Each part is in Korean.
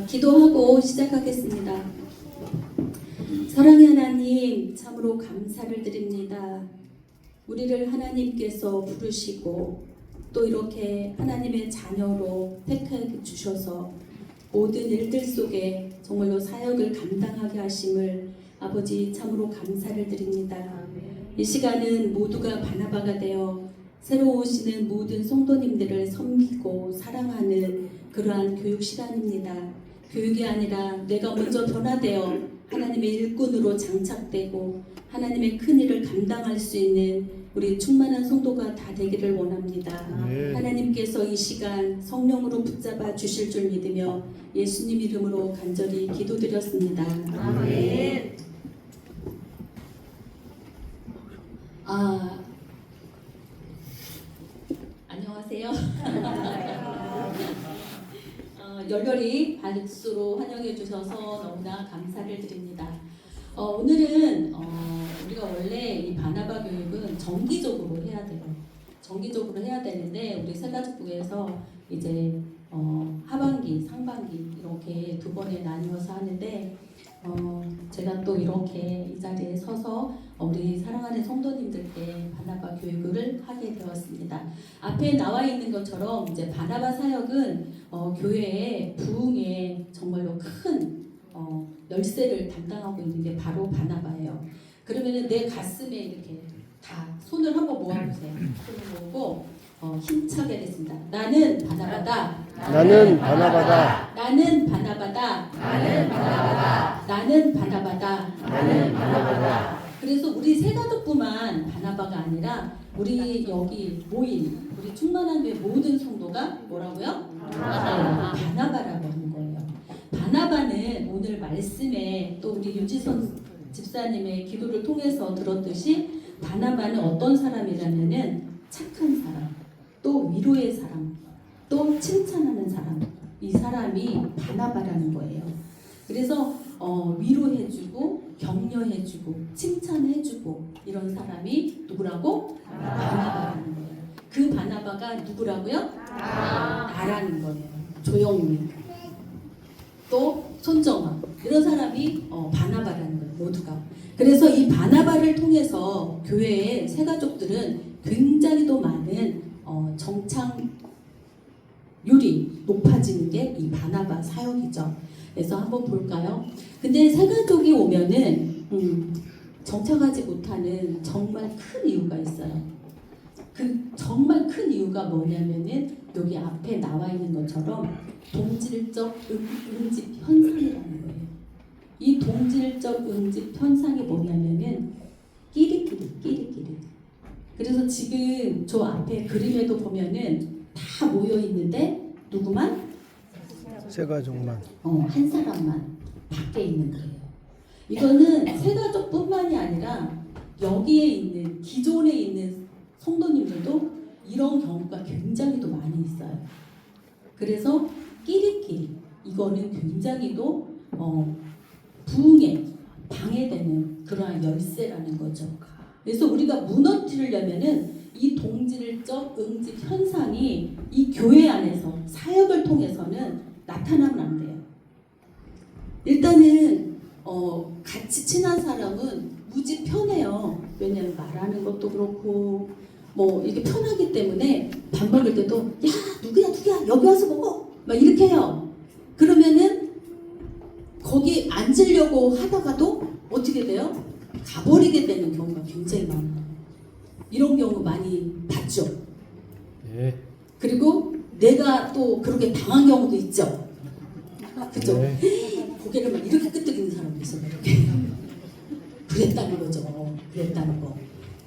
기도하고 시작하겠습니다. 사랑의 하나님, 참으로 감사를 드립니다. 우리를 하나님께서 부르시고 또 이렇게 하나님의 자녀로 택해 주셔서 모든 일들 속에 정말로 사역을 감당하게 하심을 아버지 참으로 감사를 드립니다. 이 시간은 모두가 바나바가 되어 새로 오시는 모든 성도님들을 섬기고 사랑하는 그러한 교육 시간입니다. 교육이 아니라 내가 먼저 변화되어 하나님의 일꾼으로 장착되고 하나님의 큰 일을 감당할 수 있는 우리 충만한 성도가 다 되기를 원합니다. 하나님께서 이 시간 성령으로 붙잡아 주실 줄 믿으며 예수님 이름으로 간절히 기도드렸습니다. 아멘. 안녕하세요. 열렬히 박수로 환영해 주셔서 너무나 감사를 드립니다. 오늘은 우리가 원래 이 바나바 교육은 정기적으로 해야 돼요. 정기적으로 해야 되는데 우리 새가족부에서 이제 하반기, 상반기 이렇게 두 번에 나뉘어서 하는데 제가 또 이렇게 이 자리에 서서 우리 사랑하는 성도님들께 바나바 교육을 하게 되었습니다. 앞에 나와 있는 것처럼 이제 바나바 사역은 교회의 부흥에 정말로 큰 열쇠를 담당하고 있는 게 바로 바나바예요. 그러면은 내 가슴에 이렇게 다 손을 한번 모아보세요. 손을 모으고 힘차게 했습니다. 나는 바나바다. 나는 바나바다. 나는 바나바다. 나는 바나바다. 나는 바나바다. 나는 바나바다. 그래서 우리 새가족뿐만 바나바가 아니라 우리 여기 모인 우리 충만한 교회 모든 성도가 뭐라고요? 바나바라고 하는 거예요. 바나바는 오늘 말씀에 또 우리 유지선 집사님의 기도를 통해서 들었듯이 바나바는 어떤 사람이라면은 착한 사람, 또 위로의 사람, 또 칭찬하는 사람, 이 사람이 바나바라는 거예요. 그래서 위로해주고 격려해주고 칭찬해주고 이런 사람이 누구라고? 바나바라는 거예요. 그 바나바가 누구라고요? 나라는 거예요. 조영민, 또 손정아 이런 사람이 바나바라는 거예요. 모두가. 그래서 이 바나바를 통해서 교회의 새가족들은 굉장히 또 많은 정착률이 높아지는 게 이 바나바 사역이죠. 그래서 한번 볼까요? 근데 새가족이 오면은 정착하지 못하는 정말 큰 이유가 있어요. 그 정말 큰 이유가 뭐냐면은 여기 앞에 나와 있는 것처럼 동질적 응집 현상이라는 거예요. 이 동질적 응집 현상이 뭐냐면은 끼리끼리. 그래서 지금 저 앞에 그림에도 보면은 다 모여 있는데 누구만? 새가족만. 한 사람만 밖에 있는 거예요. 이거는 새가족뿐만이 아니라 여기에 있는 기존에 있는 성도님들도 이런 경우가 굉장히 또 많이 있어요. 그래서 끼리끼리 이거는 굉장히 또 부흥에 방해되는 그러한 열쇠라는 거죠. 그래서 우리가 무너뜨리려면은 이 동질적 응집 현상이 이 교회 안에서 사역을 통해서는 나타나면 안 돼요. 일단은 같이 친한 사람은 무지 편해요. 왜냐면 말하는 것도 그렇고 뭐 이게 편하기 때문에 밥 먹을 때도 야 누구야 여기 와서 먹어 막 이렇게 해요. 그러면은 거기 앉으려고 하다가도 어떻게 돼요? 가버리게 되는 경우가 굉장히 많아요. 이런 경우 많이 봤죠. 네. 그리고 내가 또 그렇게 당한 경우도 있죠. 그죠? 네. 고개를 막 이렇게 끄덕이는 사람도 있어요. 이렇게. 그랬다는 거죠. 그랬다는 거.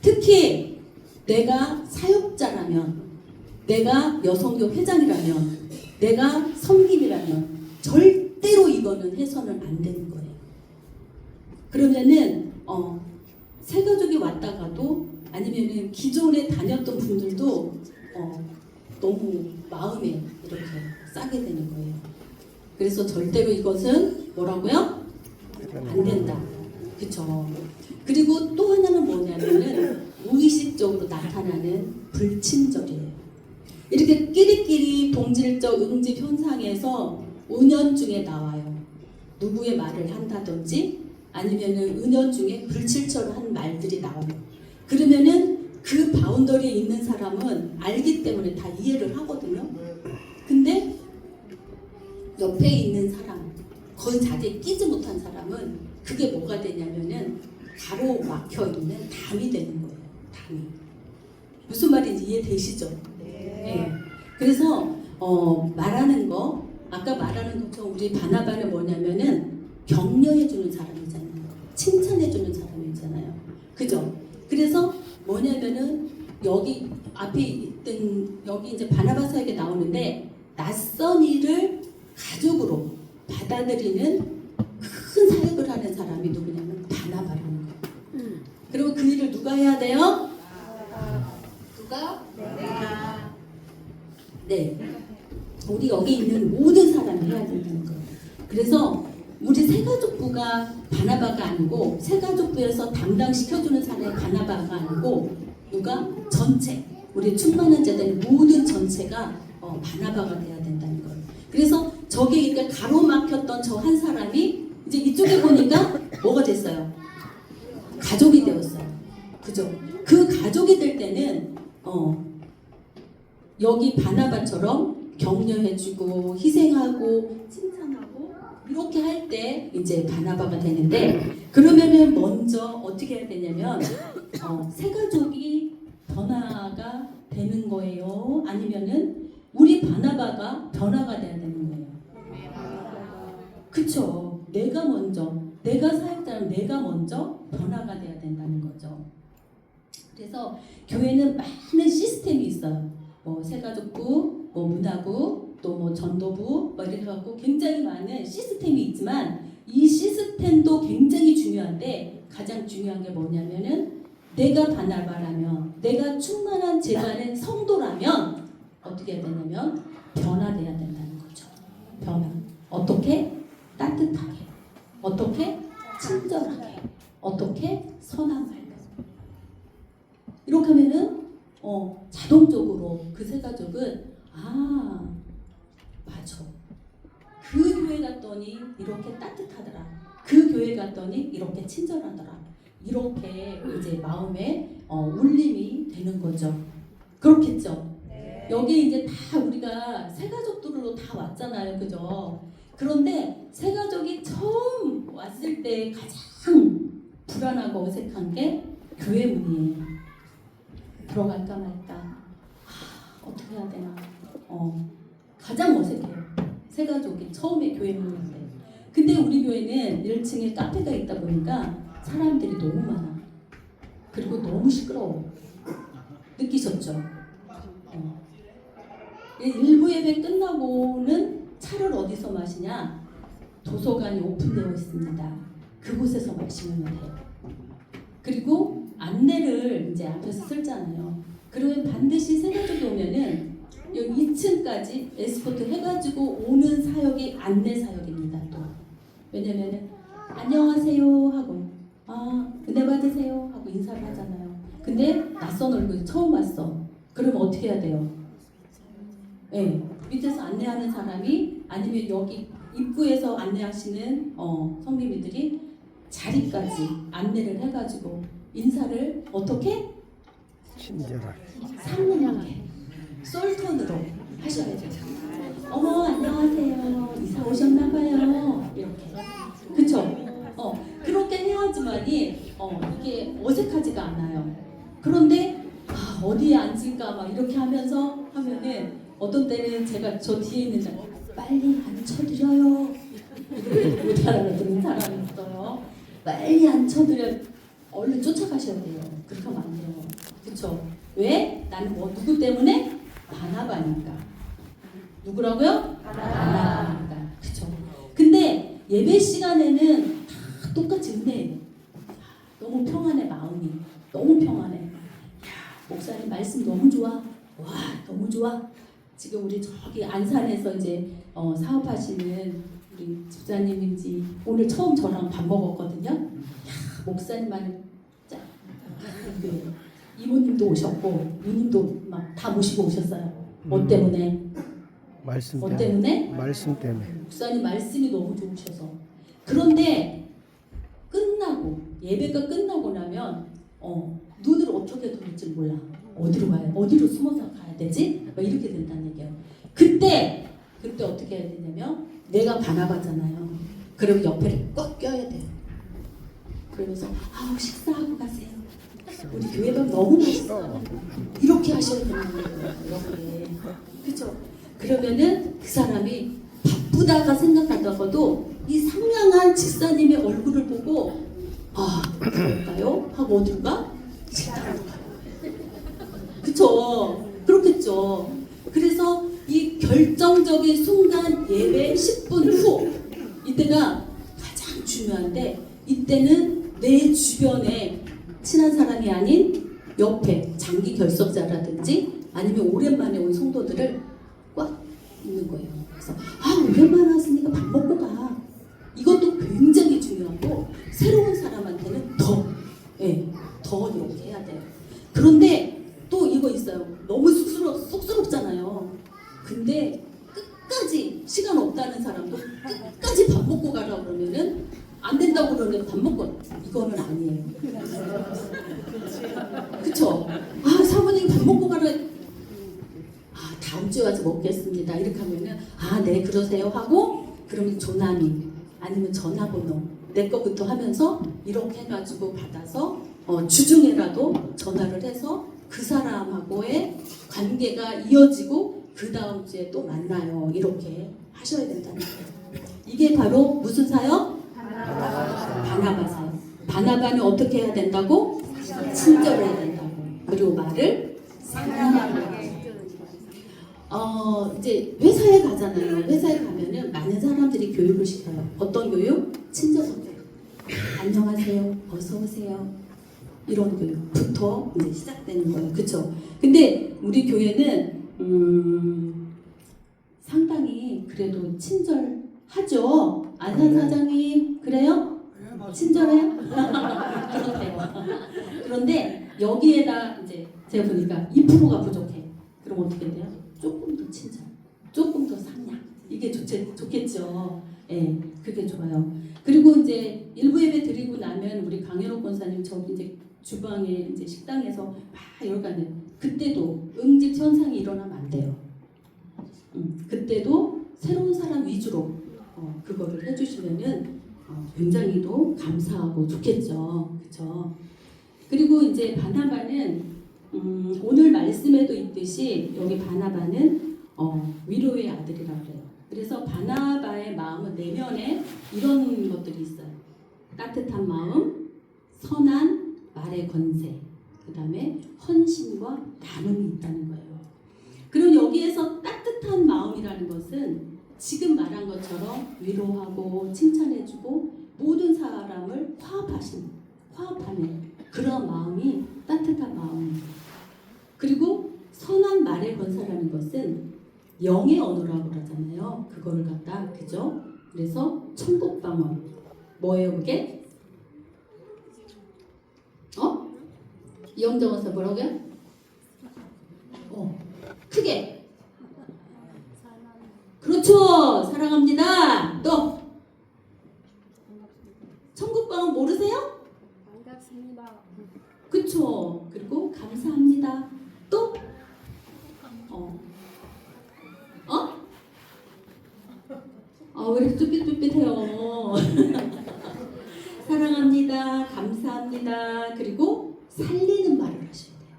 특히 내가 사역자라면, 내가 여성교 회장이라면, 내가 섬김이라면 절대로 이거는 해서는 안 되는 거예요. 그러면은 새가족이 왔다가도 아니면은 기존에 다녔던 분들도 너무 마음에 이렇게 싸게 되는 거예요. 그래서 절대로 이것은 뭐라고요? 안 된다. 그쵸? 그리고 또 하나는 뭐냐면은 무의식적으로 나타나는 불친절이에요. 이렇게 끼리끼리 동질적 응집 현상에서 은연중에 나와요. 누구의 말을 한다든지 아니면은 은연중에 불칠처한 말들이 나와요. 그러면은 그 바운더리에 있는 사람은 알기 때문에 다 이해를 하거든요. 근데 옆에 있는 사람, 그 자리에 끼지 못한 사람은 그게 뭐가 되냐면은 가로막혀 있는 담이 되는 거예요. 담이. 무슨 말인지 이해되시죠? 네. 그래서 말하는 거, 아까 말하는 것처럼 우리 바나바는 뭐냐면은 격려해주는 사람이잖아요. 칭찬해주는 사람이잖아요. 그죠? 그래서 뭐냐면은 여기 앞에 있던 여기 이제 바나바 사역에 나오는데 낯선 일을 가족으로 받아들이는 큰 사역을 하는 사람이 누구냐면 바나바라는 거예요. 그리고 그 일을 누가 해야 돼요? 누가? 네. 우리 여기 있는 모든 사람이 해야 된다는 거예요. 그래서 우리 새가족부가 바나바가 아니고 새가족부에서 담당시켜주는 사람이 바나바가 아니고 누가? 전체 우리 충만한 자들 모든 전체가 바나바가 돼야 된다는 거예요. 그래서 저기 그러니까 가로막혔던 저 한 사람이 이제 이쪽에 보니까 뭐가 됐어요? 가족이 되었어요. 그죠? 그 가족이 될 때는 여기 바나바처럼 격려해주고 희생하고 칭찬하고 이렇게 할 때 이제 바나바가 되는데 그러면은 먼저 어떻게 해야 되냐면 새 가족이 변화가 되는 거예요? 아니면은 우리 바나바가 변화가 돼야 되는 거예요? 그쵸? 내가 먼저 내가 사역자는 내가 먼저 변화가 돼야 된다는 거죠. 그래서 교회는 많은 시스템이 있어요. 뭐 새가족부, 뭐 문화부, 또 뭐 전도부, 뭐 이렇게 갖고 굉장히 많은 시스템이 있지만 이 시스템도 굉장히 중요한데 가장 중요한 게 뭐냐면은 내가 바나바라면 내가 충만한 제자는 성도라면 어떻게 해야 되냐면 변화돼야 된다는 거죠. 변화. 어떻게? 따뜻하게. 어떻게? 친절하게. 어떻게? 선한 말로. 이렇게 하면은 자동적으로 그 새 가족은 맞아. 그 교회 갔더니 이렇게 따뜻하더라. 그 교회 갔더니 이렇게 친절하더라. 이렇게 이제 마음에 울림이 되는 거죠. 그렇겠죠. 여기 이제 다 우리가 새 가족들로 다 왔잖아요, 그죠? 그런데 새 가족이 처음 왔을 때 가장 불안하고 어색한 게 교회 문이에요. 들어갈까 말까. 어떻게 해야 되나. 가장 어색해요. 새 가족이 처음에 교회 문을 때. 근데 우리 교회는 1층에 카페가 있다 보니까 사람들이 너무 많아. 그리고 너무 시끄러워. 느끼셨죠? 일부 예배 끝나고는 차를 어디서 마시냐? 도서관이 오픈되어 있습니다. 그곳에서 마시면 돼요. 그리고 안내를 이제 앞에서 쓸잖아요. 그러면 반드시 새 가족이 오면은 여기 2층까지 에스코트 해가지고 오는 사역이 안내 사역입니다. 또 왜냐면은 안녕하세요 하고 은혜 받으세요 하고 인사를 하잖아요. 근데 낯선 얼굴 처음 왔어. 그러면 어떻게 해야 돼요? 네, 밑에서 안내하는 사람이 아니면 여기 입구에서 안내하시는 성도님들이 자리까지 안내를 해가지고 인사를 어떻게? 친절하게. 상냥하게 솔톤으로 하셔야죠. 어머 안녕하세요. 이사 오셨나봐요. 이렇게 그쵸? 그렇게 해야지만이 이게 어색하지가 않아요. 그런데 어디에 앉을까 막 이렇게 하면서 하면은 어떤 때는 제가 저 뒤에 있는 사람 빨리 앉혀드려요. 이렇게 못 알아듣는 사람이 있어요. 빨리 앉혀드려. 얼른 쫓아가셔야 돼요. 그렇게 하면 안 돼요. 그쵸? 왜? 나는 누구 때문에? 바나바니까. 누구라고요? 바나바니까. 그쵸? 근데 예배 시간에는 다 똑같이 은혜예요. 너무 평안해 마음이. 너무 평안해. 목사님 말씀 너무 좋아. 와 너무 좋아. 지금 우리 저기 안산에서 이제 사업하시는 우리 집사님인지 오늘 처음 저랑 밥 먹었거든요. 목사님 말을 이모님도 오셨고 누님도 막 다 모시고 오셨어요. 뭐 때문에? 말씀 뭐 때문에. 때문에? 말씀 때문에. 목사님 말씀이 너무 좋으셔서. 그런데 끝나고 예배가 끝나고 나면 눈을 어떻게 돌릴지 몰라. 어디로 가야? 어디로 숨어서 가야 되지? 막 이렇게 된다는 얘기예요. 그때 어떻게 해야 되냐면 내가 바나바잖아요. 그럼 옆에 꽉 껴야 돼요. 그러면서 식사하고 가세요. 우리 교회가 너무 맛있어. 이렇게 하셔야 되는 거예요. 이렇게. 그렇죠? 그러면은 그 사람이 바쁘다가 생각하다가도 이 상냥한 집사님의 얼굴을 보고 그럴까요? 하고 어디로 가? 식당으로 가요. 그쵸? 그렇겠죠. 그래서 이 결정적인 순간 예배 10분 후 이때가 가장 중요한데 이때는 내 주변에 친한 사람이 아닌 옆에 장기 결석자라든지 아니면 오랜만에 온 성도들을 꽉 있는 거예요. 그래서 오랜만에 왔으니까 밥 먹고 가. 이것도 굉장히 중요하고 새로운 사람한테는 더 이렇게 해야 돼요. 그런데 또 이거 있어요. 너무 쑥스럽잖아요. 근데 끝까지 시간 없다는 사람도 끝까지 밥 먹고 가라고 그러면은 안 된다고 그러는데 밥 먹고 이거는 아니에요. 그쵸? 사모님 밥 먹고 가라. 다음 주에 와서 먹겠습니다. 이렇게 하면은 네 그러세요 하고 그러면 조남이 아니면 전화번호 내 거부터 하면서 이렇게 해가지고 받아서 주중에라도 전화를 해서 그 사람하고의 관계가 이어지고 그 다음 주에 또 만나요. 이렇게 하셔야 된다는 거예요. 이게 바로 무슨 사역? 바나바 사역. 바나바는 어떻게 해야 된다고? 친절해야 된다고. 그리고 말을 상냥하게. 이제 회사에 가잖아요. 회사에 가면은 많은 사람들이 교육을 시켜요. 어떤 교육? 친절한 교육. 안녕하세요. 어서 오세요. 이런 교육부터 이제 시작되는 거예요. 그쵸? 근데 우리 교회는 상당히 그래도 친절하죠? 안산 사장님 그래요? 친절해요? 그렇대요. 그런데 여기에다 이제 제가 보니까 2%가 부족해. 그럼 어떻게 돼요? 조금 더 친절, 조금 더 상냥. 이게 좋겠죠. 그게 좋아요. 그리고 이제 일부 예배 드리고 나면 우리 강현옥 권사님 저기 이제 주방에 이제 식당에서 막 이렇게 하는 그때도 응집 현상이 일어나면 안 돼요. 그때도 새로운 사람 위주로 그거를 해주시면은 굉장히 또 감사하고 좋겠죠. 그렇죠? 그리고 이제 바나바는 오늘 말씀에도 있듯이 여기 바나바는 위로의 아들이라고 해요. 그래서 바나바의 마음은 내면에 이런 것들이 있어요. 따뜻한 마음, 선한 말의 건세, 그 다음에 헌신과 나눔이 있다는 거예요. 그럼 여기에서 따뜻한 마음이라는 것은 지금 말한 것처럼 위로하고 칭찬해주고 모든 사람을 화합하는 그런 마음이 따뜻한 마음입니다. 그리고 선한 말의 건사라는 것은 영의 언어라고 그러잖아요. 그거를 갖다 그죠? 그래서 천국방언 뭐예요 그게? 이영정 원사 뭐라고요? 크게 그렇죠. 사랑합니다. 또 천국방언 모르세요? 반갑습니다. 그쵸. 그리고 감사합니다. 또 왜 이렇게 쭈삣쭈삣해요. 사랑합니다. 감사합니다. 그리고 살리는 말을 하셔야 돼요.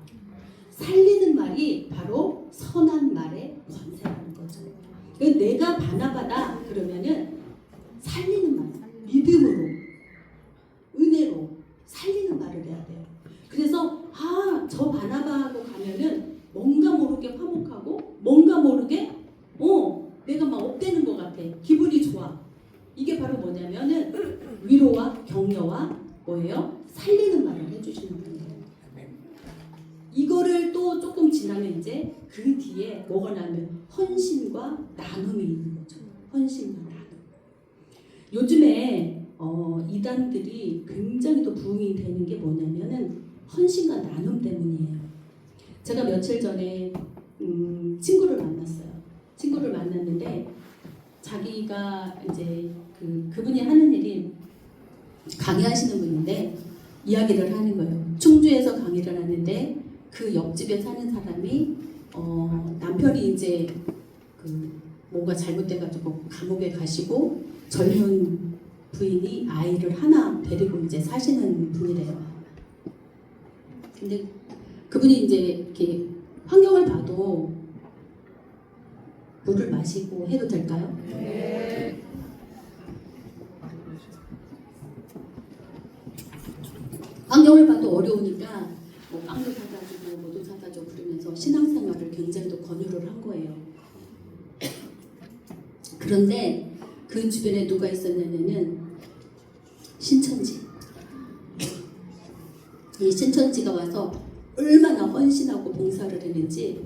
살리는 말이 바로 선한 말의 권세라는 거죠. 내가 바나바다 그러면은 살리는 말, 믿음으로, 은혜로 살리는 말을 해야 돼요. 그래서 저 바나바하고 가면은 뭔가 모르게 화목하고 뭔가 모르게 내가 막 업되는 것 같아. 기분이 좋아. 이게 바로 뭐냐면은 위로와 격려와 뭐예요? 살리는 말을 해주시는 분이에요. 이거를 또 조금 지나면 이제 그 뒤에 뭐가 나면 헌신과 나눔이 있는 거죠. 헌신과 나눔. 요즘에 이단들이 굉장히 또 부흥이 되는 게 뭐냐면은 헌신과 나눔 때문이에요. 제가 며칠 전에 친구를 만났어요. 친구를 만났는데 자기가 이제 그분이 하는 일이 강의하시는 분인데 이야기를 하는 거예요. 충주에서 강의를 하는데 그 옆집에 사는 사람이 남편이 이제 뭐가 잘못돼가지고 감옥에 가시고 젊은 부인이 아이를 하나 데리고 이제 사시는 분이래요. 근데 그분이 이제 이렇게 환경을 봐도 물을 마시고 해도 될까요? 네. 환경을 봐도 어려우니까 뭐 빵도 사다 주고 뭐도 사다 주고 그러면서 신앙생활을 굉장히 또 권유를 한 거예요. 그런데 그 주변에 누가 있었냐면은 신천지. 이 신천지가 와서 얼마나 헌신하고 봉사를 했는지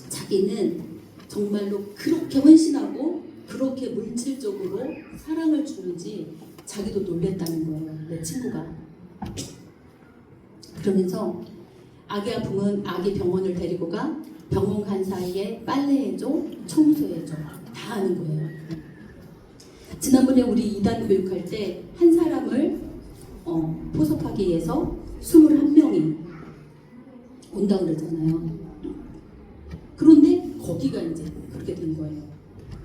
자기는 정말로 그렇게 헌신하고 그렇게 물질적으로 사랑을 주는지 자기도 놀랬다는 거예요. 내 친구가. 그러면서 아기 아프면 아기 병원을 데리고 가 병원 간 사이에 빨래해줘, 청소해줘 다 하는 거예요. 지난번에 우리 이단 교육할 때 한 사람을 포섭하기 위해서 21명이 온다고 그러잖아요. 그런데 거기가 이제 그렇게 된 거예요.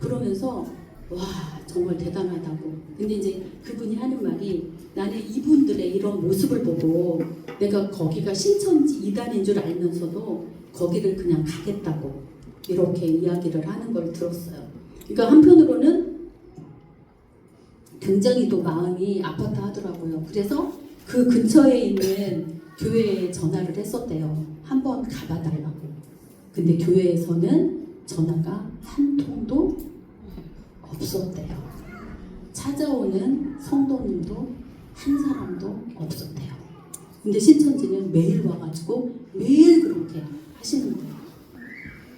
그러면서 와 정말 대단하다고. 근데 이제 그분이 하는 말이 나는 이분들의 이런 모습을 보고 내가 거기가 신천지 이단인 줄 알면서도 거기를 그냥 가겠다고 이렇게 이야기를 하는 걸 들었어요. 그러니까 한편으로는 굉장히 또 마음이 아팠다 하더라고요. 그래서 그 근처에 있는 교회에 전화를 했었대요. 한번 가봐달라고. 근데 교회에서는 전화가 한 통도 없었대요. 찾아오는 성도님도 한 사람도 없었대요. 근데 신천지는 매일 와가지고 매일 그렇게 하시는 거예요.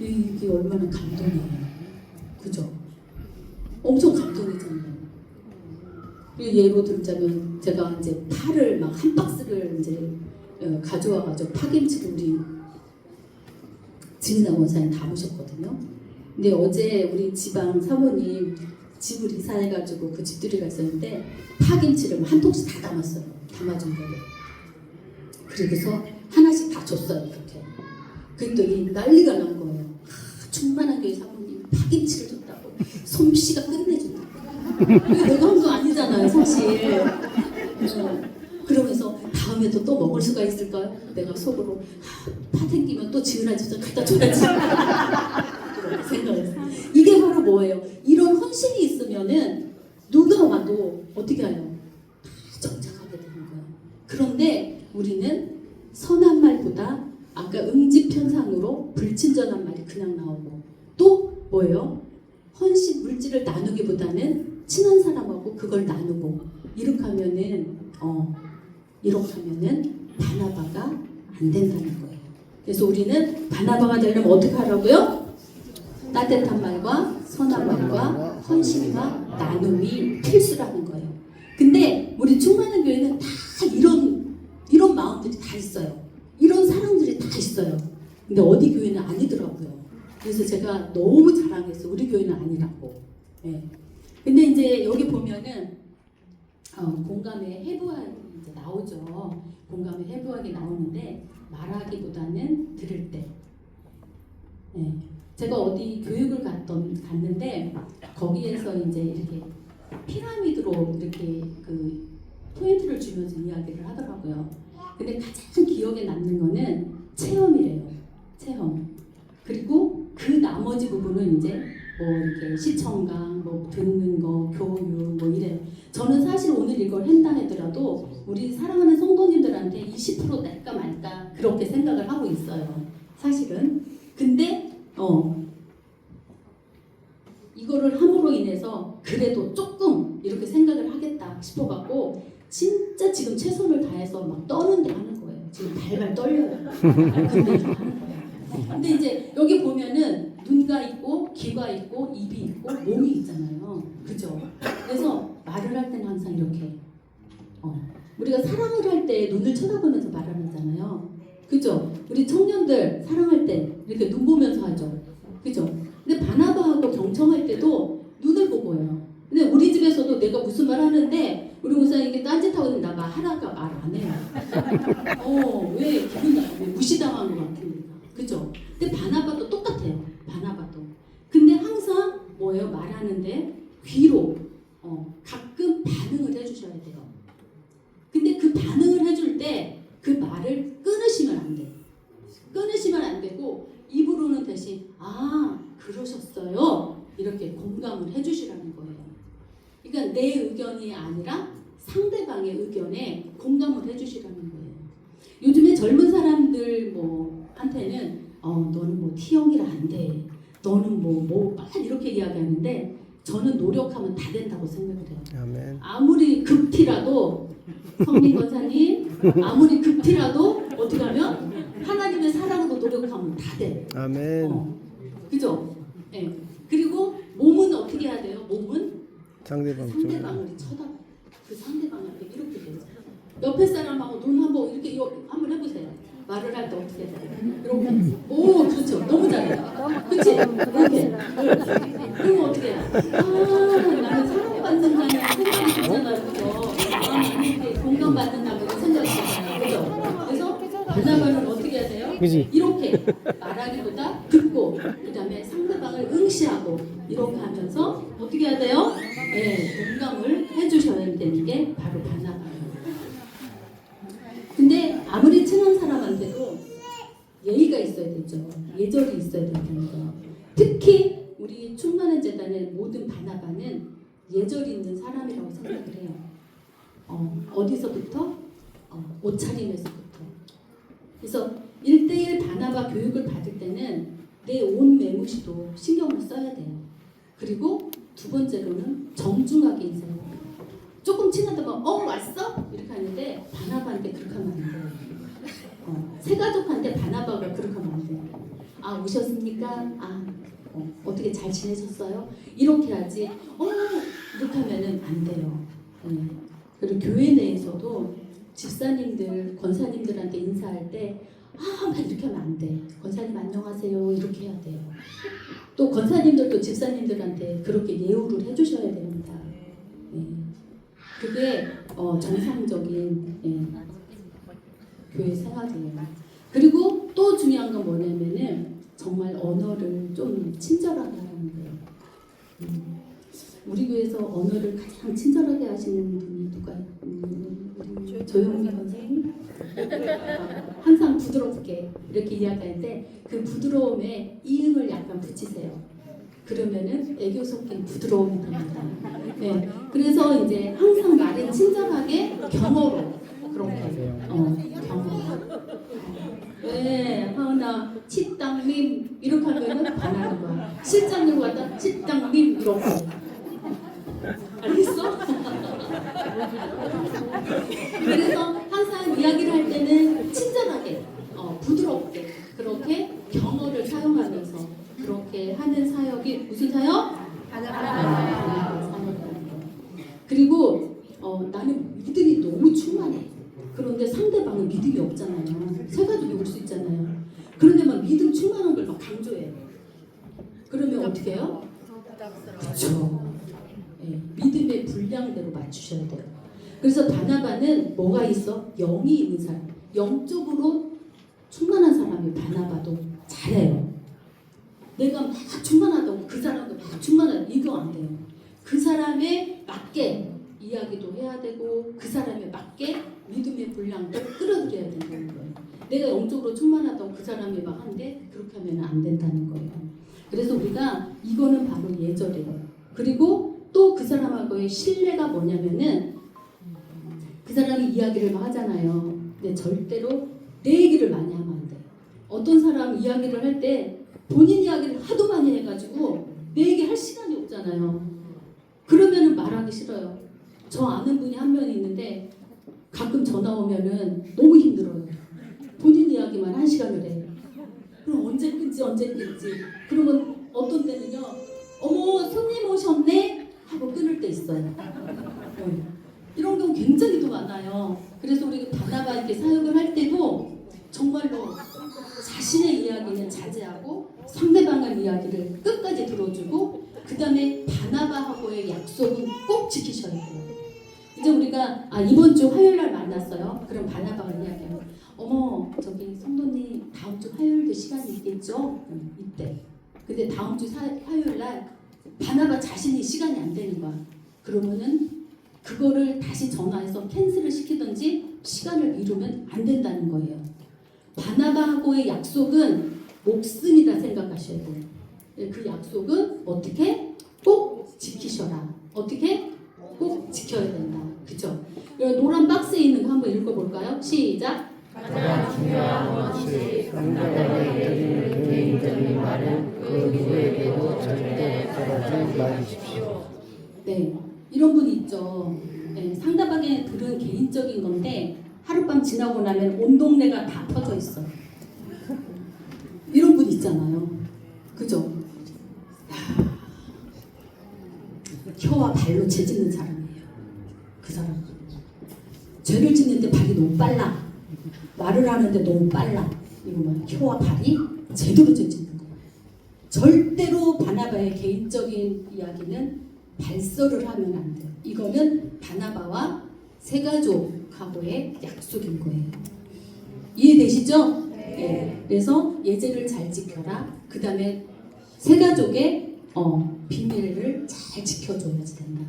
이게 얼마나 감동이에요. 그죠? 엄청 감동이잖아요. 예로 들자면 제가 이제 파를 막 한 박스를 이제 가져와가지고 파김치를 우리 진은아 원사님 담으셨거든요. 근데 어제 우리 지방 사모님 집을 이사해가지고 그 집들이가 있었는데 파김치를 한 통씩 다 담았어요. 담아준 거예요. 그래서 하나씩 다 줬어요. 그렇게. 그랬더니 난리가 난 거예요. 충만한 교회 사모님 파김치를 줬다고. 솜씨가 끝내준다고. 내가 한 거 아니잖아요 사실. 그러면서 다음에도 또 먹을 수가 있을까요? 내가 속으로 파 땡기면 또 지은아 주자 갖다 줘야지. 그렇게 생각했어요. 이게 바로 뭐예요? 이런 헌신이 있으면은 누가 와도 어떻게 해요? 정착하게 되는 거예요. 그런데 우리는 선한 말보다 아까 응집현상으로 불친절한 말이 그냥 나오고 또 뭐예요? 헌신 물질을 나누기보다는 친한 사람하고 그걸 나누고 이렇게 하면은 바나바가 안 된다는 거예요. 그래서 우리는 바나바가 되려면 어떻게 하라고요? 따뜻한 말과 선한 말과 헌신과 나눔이 필수라는 거예요. 근데 우리 충만한 교회는 다 이런 마음들이 다 있어요. 이런 사람들이 다 있어요. 근데 어디 교회는 아니더라고요. 그래서 제가 너무 자랑했어요. 우리 교회는 아니라고. 네. 근데 이제 여기 보면은 공감의 해부학이 이제 나오죠. 공감의 해부학이 나오는데 말하기보다는 들을 때. 네. 제가 어디 교육을 갔는데 거기에서 이제 이렇게 피라미드로 이렇게 그 포인트를 주면서 이야기를 하더라고요. 근데 가장 기억에 남는 거는 체험이래요. 체험. 그리고 그 나머지 부분은 이제 뭐 이렇게 시청강, 뭐 듣는 거, 교육 뭐 이래요. 저는 사실 오늘 이걸 한다 하더라도 우리 사랑하는 성도님들한테 20% 낼까 말까 그렇게 생각을 하고 있어요. 사실은. 근데 이거를 함으로 인해서 그래도 조금 이렇게 생각을 하겠다 싶어갖고 진짜 지금 최선을 다해서 막 떠는데 하는 거예요. 지금 발발 떨려요. 근데 하는 거예요. 근데 이제 여기 보면은 눈가 있고 귀가 있고 입이 있고 몸이 있잖아요. 그죠? 그래서 말을 할 때는 항상 이렇게 우리가 사랑을 할 때 눈을 쳐다보면서 말을 하잖아요. 그죠? 우리 청년들 사랑할 때 이렇게 눈 보면서 하죠. 그죠? 근데 바나바하고 경청할 때도 눈을 보고 해요. 근데 우리 집에서도 내가 무슨 말 하는데 우리 목사님 이렇게 딴짓하고 나 하라가 말 안 해요. 왜 기분 나쁘게 무시당한 것 같으니까. 그죠? 근데 바나바도 똑같아요. 바나바도. 근데 항상 뭐예요? 말하는데 귀로 가끔 반응을 해주셔야 돼요. 근데 그 반응을 해줄 때 그 말을 끊으시면 안 돼요. 끊으시면 안 되고 입으로는 대신 그러셨어요. 이렇게 공감을 해주시라는 거예요. 그러니까 내 의견이 아니라 상대방의 의견에 공감을 해주시라는 거예요. 요즘에 젊은 사람들 한테는 너는 T형이라 안 돼. 너는 막 이렇게 이야기하는데 저는 노력하면 다 된다고 생각을 해요. 아멘. 아무리 급티라도 성민 권사님 아무리 급티라도 어떻게 하면 하나님의 사랑으로 노력하면 다 돼. 아멘. 그죠? 네. 그리고 몸은 어떻게 해야 돼요? 몸은 상대방 쪽. 상대방을 쳐다봐. 그 상대방한테 이렇게 되죠. 옆에 사람하고 눈 한번 이렇게 한번 해보세요. 말을 할 때 어떻게 해요? 이렇게. 오, 그렇죠. 너무 잘해요. 그치? 이렇게. 그럼 어떻게 해요? 나는 사랑받는다는 생각이 들잖아요. 그죠? 이렇게 공감받는다고 생각이 들잖아요. 그죠? 그래서 바나바는 어떻게 해야 돼요? 그지? 이렇게 말하기보다 듣고 그 다음에 상대방을 응시하고 이렇게 하면서 어떻게 해야 돼요? 네, 공감을 해주셔야 되는 게 바로 바나바예요. 근데 아무리 친한 사람한테도 예의가 있어야 되죠. 예절이 있어야 된다니까. 특히 우리 충만한 재단의 모든 바나바는 예절이 있는 사람이라고 생각을 해요. 어디서부터? 옷차림에서부터. 그래서 1:1 바나바 교육을 받을 때는 내 옷 매무시도 신경을 써야 돼요. 그리고 두 번째로는 정중하게 인사해요. 조금 친하다면 왔어? 이렇게 하는데 바나바한테 그렇게 하면 안 돼요. 새 가족한테 바나바가 그렇게 하면 안 돼요. 오셨습니까? 어떻게 잘 지내셨어요? 이렇게 하지. 이렇게 하면은 안 돼요. 그리고 교회 내에서도 집사님들, 권사님들한테 인사할 때 막 이렇게 하면 안 돼. 권사님 안녕하세요. 이렇게 해야 돼요. 또 권사님들도 집사님들한테 그렇게 예우를 해주셔야 됩니다. 그게 정상적인 교회 생활이에요. 그리고 또 중요한 건 뭐냐면은 정말 언어를 좀 친절하게 하는 거예요. 우리 교회에서 언어를 가장 친절하게 하시는 분이 누가? 우리 조영미 선생님. 항상 부드럽게 이렇게 이야기하는데 그 부드러움에 이응을 약간 붙이세요. 그러면은 애교 섞인 부드러움이 됩니다. 네, 그래서 이제 항상 말을 친절하게 경어로 그렇게 경어. 네, 하은아 치땅님 이렇게 하면은 반하는 거야. 실장님 갖다 치땅님 이렇게. 알겠어? 그래서 항상 이야기를 할 때는 친절하게, 부드럽게 그렇게 경어를 사용하면서 그렇게 하는 사역이 무슨 사역? 사역이라는 거. 그리고 나는 믿음이 너무 충만해. 그런데 상대방은 믿음이 없잖아요. 새 가족이 올 수 있잖아요. 그런데 막 믿음 충만한 걸 막 강조해요. 그러면 어떻게 해요? 그렇죠. 믿음의 분량대로 맞추셔야 돼요. 그래서 바나바는 뭐가 있어? 영이 있는 사람. 영적으로 충만한 사람이 바나바도 잘해요. 내가 막 충만하다고 그 사람도 막 충만하다 이거 안 돼요. 그 사람에 맞게 이야기도 해야 되고 그 사람에 맞게 믿음의 분량도 끌어들여야 된다는 거예요. 내가 영적으로 충만하다고 그 사람이 막 한데 그렇게 하면 안 된다는 거예요. 그래서 우리가 이거는 바로 예절이에요. 그리고 또 그 사람하고의 신뢰가 뭐냐면은 그 사람이 이야기를 막 하잖아요. 근데 절대로 내 얘기를 많이 하면 안 돼요. 어떤 사람 이야기를 할 때 본인 이야기를 하도 많이 해가지고 내 얘기 할 시간이 없잖아요. 그러면은 말하기 싫어요. 저 아는 분이 한 명 있는데 가끔 전화 오면은 너무 힘들어요. 본인 이야기만 1시간을 해. 그럼 언제 끊지? 그러면 어떤 때는요. 어머 손님 오셨네? 하고 끊을 때 있어요. 이런 경우 굉장히 더 많아요. 그래서 우리 바나바 이렇게 사역을 할 때도 정말로 이야기를 자제하고 상대방의 이야기를 끝까지 들어주고 그 다음에 바나바하고의 약속은 꼭 지키셔야 돼요. 이제 우리가 이번 주 화요일 날 만났어요. 그럼 바나바가 이야기해요. 어머 저기 성도님 다음 주 화요일도 시간이 있겠죠? 이때. 근데 다음 주 화요일 날 바나바 자신이 시간이 안 되는 거야. 그러면은 그거를 다시 전화해서 캔슬을 시키든지 시간을 미루면 안 된다는 거예요. 바나바하고의 약속은 목숨이라 생각하셔야 돼요. 그 약속은 어떻게? 꼭 지키셔라. 어떻게? 꼭 지켜야 된다. 그죠? 노란 박스에 있는 거 한번 읽어볼까요? 시작! 가장 중요한 것이 상대방에게 개인적인 말은 그 누구에게도 절대 전하지 마십시오. 네, 이런 분이 있죠. 네, 상대방에 들은 개인적인 건데 하룻밤 지나고 나면 온 동네가 다 퍼져 있어. 이런 분 있잖아요. 그죠? 혀와 발로 죄 짓는 사람이에요. 그 사람. 죄를 짓는데 발이 너무 빨라. 말을 하는데 너무 빨라. 이거 뭐야? 혀와 발이 제대로 죄 짓는 거야. 절대로 바나바의 개인적인 이야기는 발설을 하면 안 돼요. 이거는 바나바와 세가족하고의 약속인 거예요. 이해되시죠? 네. 그래서 예제를 잘 지켜라. 그 다음에 세가족의 비밀을 잘 지켜줘야지 된다.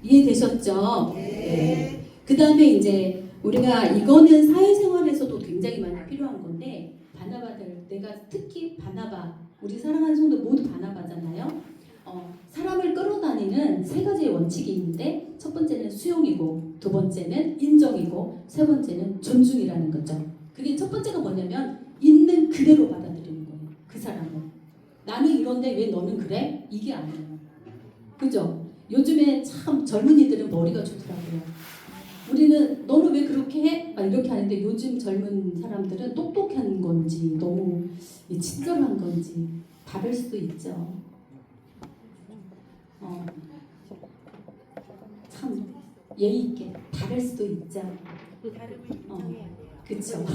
이해되셨죠? 네. 그 다음에 이제 우리가 이거는 사회생활에서도 굉장히 많이 필요한 건데 바나바들, 내가 특히 바나바, 우리 사랑하는 성도 모두 바나바잖아요. 사람을 끌어다니는 세 가지의 원칙이 있는데 첫 번째는 수용이고 두 번째는 인정이고 세 번째는 존중이라는 거죠. 그게 첫 번째가 뭐냐면 있는 그대로 받아들이는 거예요. 그 사람을. 나는 이런데 왜 너는 그래? 이게 아니에요. 그죠? 요즘에 참 젊은이들은 머리가 좋더라고요. 우리는 너는 왜 그렇게 해? 이렇게 하는데 요즘 젊은 사람들은 똑똑한 건지 너무 친절한 건지 다를 수도 있죠. 참 예의 있게 다를 수도 있죠. 그렇죠.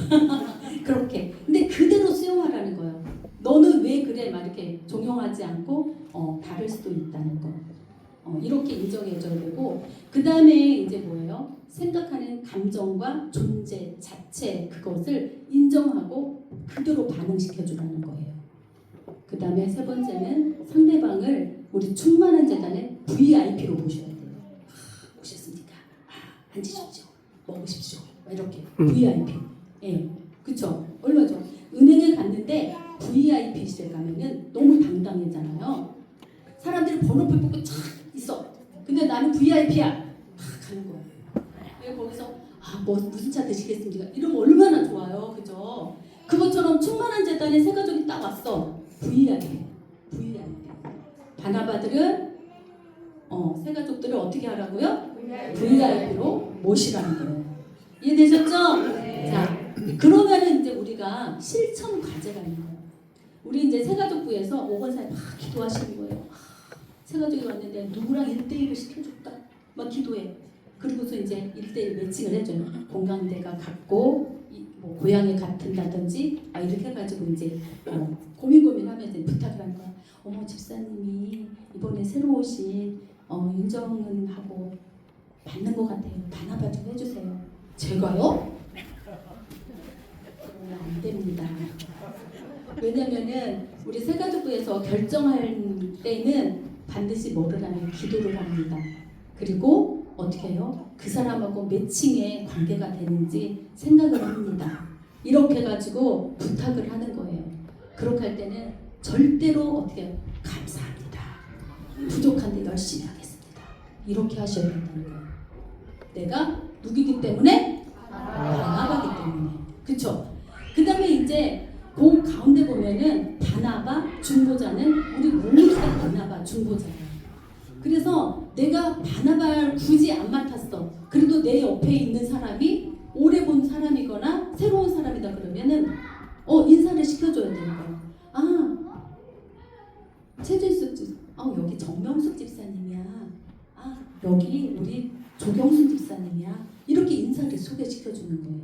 그렇게. 근데 그대로 수용하라는 거예요. 너는 왜 그래? 막 이렇게 종용하지 않고 다를 수도 있다는 거. 이렇게 인정해줘야 되고 그 다음에 이제 뭐예요? 생각하는 감정과 존재 자체 그것을 인정하고 그대로 반응시켜주라는 거예요. 그 다음에 세 번째는 상대방을 우리 충만한 재단의 VIP로 보셔야 돼요. 오셨습니까? 앉으십시오. 먹으십시오. 이렇게 VIP. 예, 그쵸? 얼마죠? 은행에 갔는데 VIP실에 가면은 너무 당당하잖아요. 사람들이 번호표 뽑고 쫙 있어. 근데 나는 VIP야. 탁 가는 거예요. 거기서 무슨 차 드시겠습니까? 이러면 얼마나 좋아요, 그죠? 그것처럼 충만한 재단에 세 가족이 딱 왔어. VIP. 바나바들은 세 가족들을 어떻게 하라고요? VIP로 모시라는 거예요. 이해되셨죠? 네. 자, 그러면은 이제 우리가 실천 과제가 있는 거예요. 우리 이제 세가족부에서 5번 사이 막 기도하시는 거예요. 세가족이 왔는데 누구랑 1대1을 시켜줄까? 막 기도해. 그리고서 이제 1대1 매칭을 해줘요. 공감대가 같고 뭐 고향에 같은다든지 이렇게 해가지고 이제 고민하면서 부탁을 하는 거야. 어머 집사님이 이번에 새로 오신 인정은 하고 받는 것 같아요. 바나바 좀 해주세요. 제가요? 안 됩니다. 왜냐면은 우리 세가족부에서 결정할 때는 반드시 뭐를 하면 기도를 합니다. 그리고 어떻게 해요? 그 사람하고 매칭의 관계가 되는지 생각을 합니다. 이렇게 해가지고 부탁을 하는 거예요. 그렇게 할 때는 절대로 어떻게 해요? 감사합니다. 부족한데 열심히 하겠습니다. 이렇게 하셔야 된다는 거예요. 내가 누구이기 때문에? 바나바기 때문에. 그쵸? 그 다음에 이제 그 가운데 보면은 바나바, 중보자는 우리 모두가 바나바, 중보자예요. 그래서 내가 바나바를 굳이 안 맡았어. 그래도 내 옆에 있는 사람이 오래 본 사람이거나 새로운 사람이다 그러면은 인사를 시켜줘야 되는 거예요. 최준숙 집, 여기 정명숙 집사님이야. 여기 우리 조경순 집사님이야. 이렇게 인사를 소개시켜주는 거예요.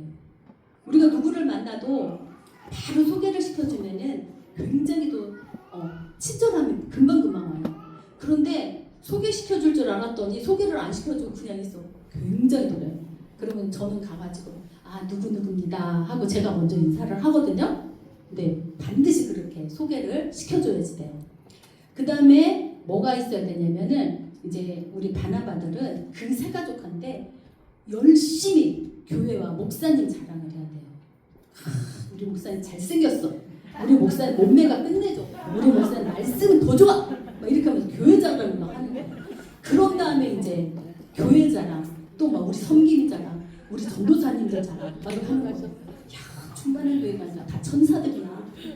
우리가 누구를 만나도 바로 소개를 시켜주면은 굉장히 또 친절함이 금방금방 와요. 그런데 소개시켜줄 줄 알았더니 소개를 안 시켜주고 그냥 있어. 굉장히 노래요. 그러면 저는 가가지고 누구누구입니다 하고 제가 먼저 인사를 하거든요. 근데 반드시 그렇게 소개를 시켜줘야지 돼요. 그 다음에 뭐가 있어야 되냐면은 이제 우리 바나바들은 그 세 가족한테 열심히 교회와 목사님 자랑을 해야 돼요. 우리 목사님 잘생겼어. 우리 목사님 몸매가 끝내줘. 우리 목사님 말씀은 더 좋아. 막 이렇게 하면서 교회 자랑을 막 하는 거예요. 그런 다음에 이제 교회 자랑, 또 막 우리 섬김 자랑, 우리 전도사님들 자랑 막 이렇게 하는 거예요. 야, 충만한 교회가 아니라 다 천사들이야.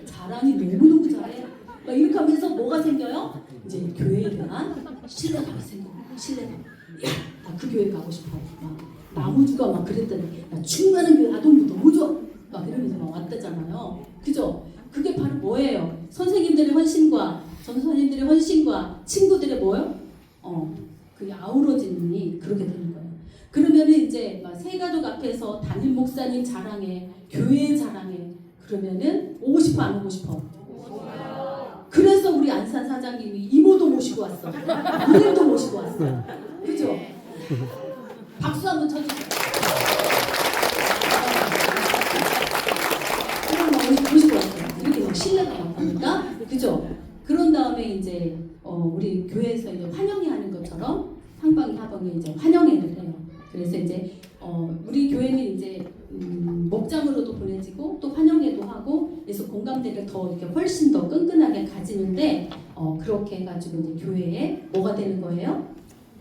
자랑이 너무너무 잘해. 막 이렇게 하면서 뭐가 생겨요? 이제 교회에 대한 신뢰감이 생겨요. 신뢰감. 야, 나 그 교회 가고 싶어. 막 나무주가 막 그랬더니 나 충만한 교회 아동부 너무 좋아. 막 이러면서 막 왔다잖아요. 그죠? 그게 바로 뭐예요? 선생님들의 헌신과 전도사님들의 헌신과 친구들의 뭐요? 그게 아우러짐이 그렇게 되는 거예요. 그러면은 이제 막 세 가족 앞에서 담임 목사님 자랑해, 교회 자랑해. 그러면은 오고 싶어 안 오고 싶어? 그래서 우리 안산 사장님이 이모도 모시고 왔어. 누님도 모시고 왔어. 그죠? 박수 한번 쳐주세요. 그럼 모시고 왔어요. 이렇게 막 신뢰가 많으니까, 그죠? 그런 다음에 이제 우리 교회에서 이제 환영회 하는 것처럼 상방이 하방이 이제 환영회를 해요. 그래서 이제 우리 교회는 이제 목장으로도 보내지고 또 환영회도 하고 그래서 공감대를 더 이렇게 훨씬 더 끈끈하게 가지는데 그렇게 해가지고 이제 교회에 뭐가 되는 거예요?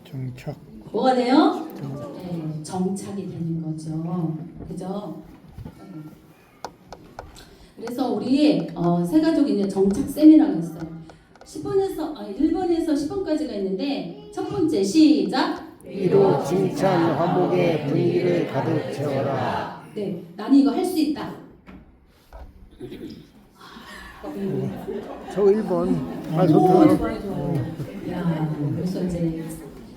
정착. 뭐가 돼요? 네, 정착이 되는 거죠. 그죠? 그래서 우리 세 가족이 이제 정착 세미나가 있어요. 1번에서 10번까지가 있는데 첫 번째 시작. 위로 칭찬 화목의 분위기를 가득 채워라. 네, 나는 이거 할 수 있다. 저 1번. 오, 좋다. 좋아요. 야, 그래서 이제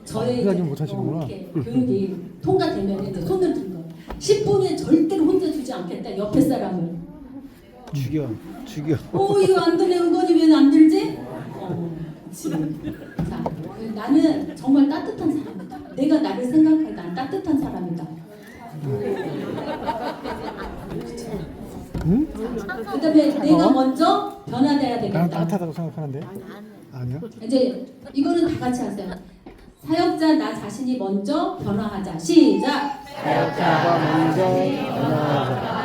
저의 이거 아직 못하시는구나. 이렇게 교육이 통과되면 이제 손을 든 거. 10분에 절대로 혼자 주지 않겠다. 옆에 사람을. 죽여. 이거 안 되네. 은건이 왜 안 들지? 지금. 자, 나는 정말 따뜻한 사람이다. 내가 나를 생각할 난 따뜻한 사람이다. 응? 그다음에 내가 먼저 변화돼야 되겠다. 나는 따뜻하다고 생각하는데. 아니요. 이제 이거는 다 같이 하세요. 사역자 나 자신이 먼저 변화하자. 시작. 사역자가 먼저 변화하자.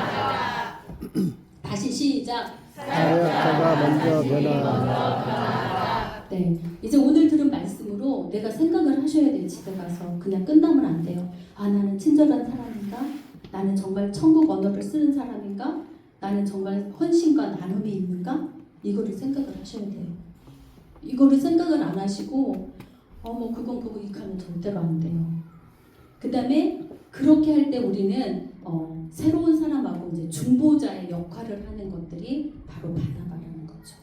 다시 시작. 사역자가 먼저 변화하자. 네, 이제 오늘 들은 말씀으로 내가 생각을 하셔야 돼요. 집에 가서 그냥 끝나면 안 돼요. 나는 친절한 사람인가? 나는 정말 천국 언어를 쓰는 사람인가? 나는 정말 헌신과 나눔이 있는가? 이거를 생각을 하셔야 돼요. 이거를 생각을 안 하시고 그건 이렇게 하면 절대로 안 돼요. 그 다음에 그렇게 할 때 우리는 새로운 사람하고 이제 중보자의 역할을 하는 것들이 바로 바나바라는 거죠.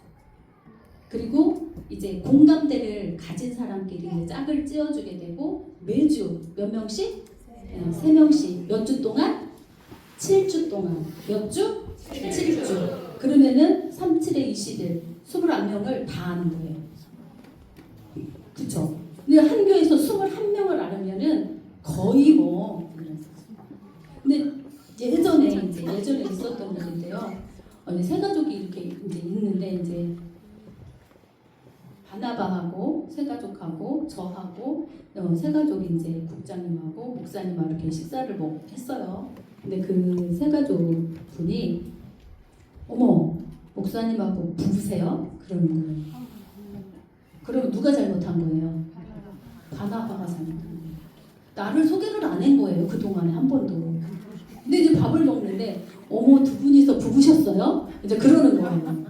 그리고 이제 공감대를 가진 사람끼리 이제 짝을 찌어주게 되고 매주 몇 명씩? 3명씩 몇 주 동안? 7주 동안 몇 주? 7주. 그러면은 3, 7에 20일 21명을 다 아는 거예요. 그쵸? 근데 한 교회에서 21명을 알으면은 거의 근데 예전에 있었던 일인데요. 세 가족이 이렇게 이제 있는데 이제 바나바하고 세 가족하고 저하고 세 가족이 이제 국장님하고 목사님하고 이렇게 식사를 했어요. 근데 그 세 가족 분이 목사님하고 부부세요? 그러는 거예요. 그러면 누가 잘못한 거예요? 바나바가 잘못한 거예요. 나를 소개를 안 한 거예요. 그동안에 한 번도. 근데 이제 밥을 먹는데 두 분이서 부부셨어요? 이제 그러는 거예요.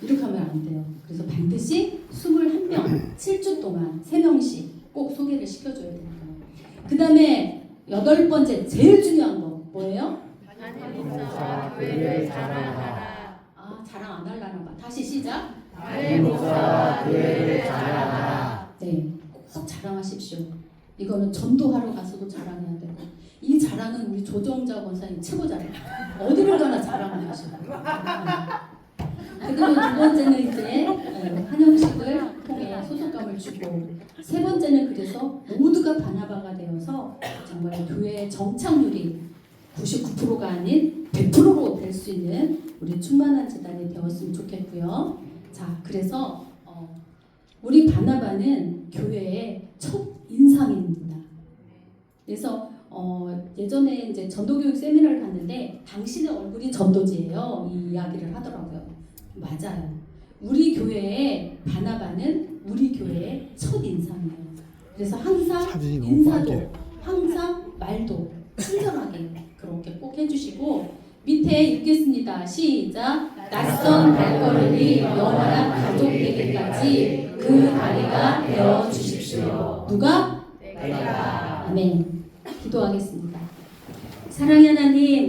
이렇게 하면 안 돼요. 그래서 반드시 21명, 7주 동안 3명씩 꼭 소개를 시켜줘야 됩니다. 그 다음에 8번째 제일 중요한 거 뭐예요? 교회를 자랑하라. 자랑 안 하려나 봐. 다시 시작. 목사 교회를 자랑하라. 네, 꼭 자랑하십시오. 이거는 전도하러 가서도 자랑해야 되고 이 자랑은 우리 조정자 권사님 최고 자랑. 어디를 가나 자랑을 하셔요. 그러면 두 번째는 이제 한영식을 통해 소속감을 주고, 세 번째는 그래서 모두가 바나바가 되어서 정말 교회의 정착률이 99%가 아닌 100%로 될 수 있는 우리 충만한 재단이 되었으면 좋겠고요. 자, 그래서 우리 바나바는 교회의 첫 인상입니다. 그래서 예전에 이제 전도교육 세미나를 갔는데 당신의 얼굴이 전도지예요. 이 이야기를 하더라고요. 맞아요. 우리 교회의 바나바는 우리 교회의 첫 인상이에요. 그래서 항상 사진이 너무 인사도 빨개. 항상 말도 친절하게 그렇게 꼭 해주시고, 밑에 읽겠습니다. 시작. 낯선 발걸음이 영원한 가족 되기까지 그 다리가 되어 주십시오. 누가? 내가. 아멘. 기도하겠습니다. 사랑의 하나님,